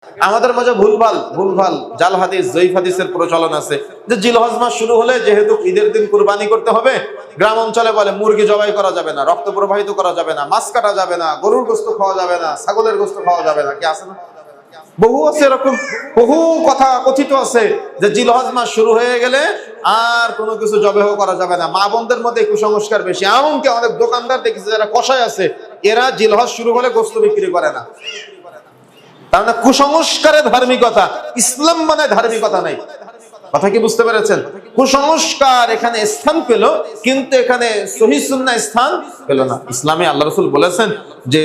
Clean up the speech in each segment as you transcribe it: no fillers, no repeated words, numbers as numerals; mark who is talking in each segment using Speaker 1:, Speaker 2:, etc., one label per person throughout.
Speaker 1: আমাদের মাঝে ভুলভাল জাল হাদিস জয়ীফ হাদিসের প্রচলন আছে যে জিলহজ মাস শুরু হলে যেহেতু ঈদের দিন কুরবানি করতে হবে, গ্রাম অঞ্চলে বলে মুরগি জবাই করা যাবে না, রক্ত প্রবাহিত করা যাবে না, মাছ কাটা যাবে না, গরুর গোশত খাওয়া যাবে না, ছাগলের গোশত খাওয়া যাবে না। কি আছে না? বহু আছে এরকম, বহু কথা কথিত আছে যে জিলহজ মাস শুরু হয়ে গেলে আর কোনো কিছু জবেহ করা যাবে না। মা বোনদের মধ্যে কুসংস্কার বেশি। এমনকি অনেক দোকানদার দেখেছে যারা কসাই আছে, এরা জিলহজ শুরু হলে গোশত বিক্রি করে না। তার মানে কুসংস্কারে ধার্মিকতা, ইসলাম মানে ধার্মিকতা নাই। কথা কি বুঝতে পেরেছেন? কুসংস্কার এখানে স্থান পেল, কিন্তু এখানে সহিহ সুন্নাহ স্থান পেল না। ইসলামে আল্লাহ রাসূল বলেছেন যে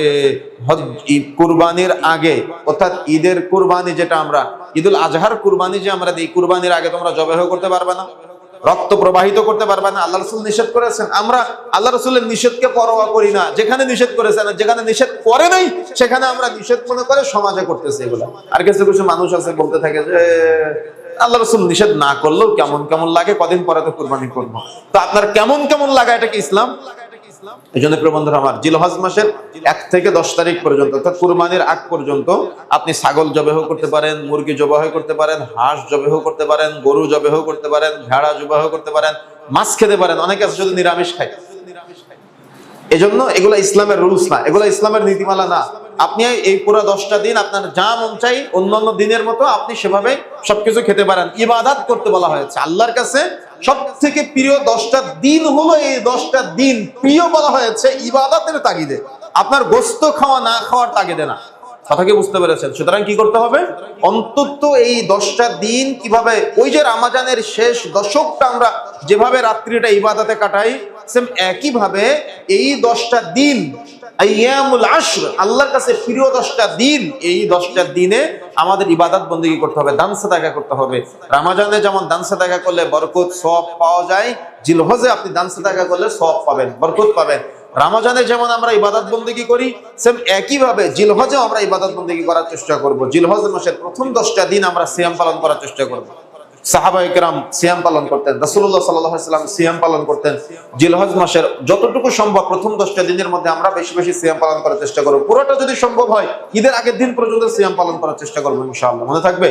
Speaker 1: কুরবানির আগে, অর্থাৎ ঈদের কুরবানি যেটা আমরা ঈদুল আজহার কুরবানি যে আমরা দিই, কুরবানির আগে তোমরা জবাহ করতে পারবে না, রক্ত প্রবাহিত করতে পারবে না। আল্লাহ রাসূল নিষেধ করেছেন। আমরা আল্লাহ রাসূলের নিষেধকে পরোয়া করি না। যেখানে নিষেধ করেছেন, যেখানে নিষেধ করে নাই সেখানে আমরা নিষেধ মনে করে সমাজে করতেছি এগুলো। আর কিছু কিছু মানুষ আছে বলতে থাকে যে আল্লাহ রাসূল নিষেধ না করলেও কেমন কেমন লাগে, কদিন পরে তো কুরবানি করবো। তো আপনার কেমন কেমন লাগা, এটা কি ইসলাম? এই জন্য প্রিয় বন্ধুরা আমার, জিলহজ মাসের 1 থেকে 10 তারিখ পর্যন্ত, অর্থাৎ কুরবানির আগ পর্যন্ত আপনি ছাগল জবাহ করতে পারেন, মুরগি জবাহ করতে পারেন, হাঁস জবাহ করতে পারেন, গরু জবাহ করতে পারেন, ভেড়া জবাহ করতে পারেন, মাছ খেতে পারেন। অনেকে আছে শুধু নিরামিষ খায়। এজন্য এগুলো ইসলামের রুলস না, এগুলো ইসলামের নীতিমালা না। আপনি এই পুরো 10টা দিন আপনার যা মন চাই অন্যান্য দিনের মতো আপনি সেভাবে সবকিছু খেতে পারেন। ইবাদত করতে বলা হয়েছে। আল্লাহর কাছে সব থেকে প্রিয় 10টা দিন হলো এই 10টা দিন। প্রিয় বলা হয়েছে ইবাদতের তাগিদে, আপনার গোশত খাওয়া না খাওয়ার তাগিদে না। কথা কি বুঝতে পেরেছেন? সুতরাং কি করতে হবে? অন্তত এই 10টা দিন কিভাবে, ওই যে রমজানের শেষ দশকটা আমরা যেভাবে রাত্রিটা ইবাদতে কাটাই, সেম একই ভাবে এই 10টা দিন আইয়ামুল আশর, আল্লাহর কাছে প্রিয় 10টা দিন, এই 10টা দিনে আমাদের ইবাদত বন্দেগী করতে হবে, দান সাদাকা করতে হবে। রমজানে যেমন দান সাদাকা করলে বরকত সওয়াব পাওয়া যায়, জিলহজে আপনি দান সাদাকা করলে সওয়াব পাবেন, বরকত পাবেন। রমজানে যেমন আমরা ইবাদত বন্দেগী করি, সেম একই ভাবে জিলহজেও আমরা ইবাদত বন্দেগী করার চেষ্টা করব। জিলহজ মাসের প্রথম 10টা দিন আমরা সিয়াম পালন করার চেষ্টা করব। সাহাবায়ে কেরাম সিয়াম পালন করতেন, রাসূলুল্লাহ সাল্লাল্লাহু আলাইহি ওয়াসাল্লাম সিয়াম পালন করতেন। জিলহজ মাসের যতটুকু সম্ভব প্রথম 10টা দিনের মধ্যে আমরা বেশি বেশি সিয়াম পালন করার চেষ্টা করব। পুরোটা যদি সম্ভব হয় ঈদের আগের দিন পর্যন্ত সিয়াম পালন করার চেষ্টা করব ইনশাআল্লাহ। মনে থাকবে?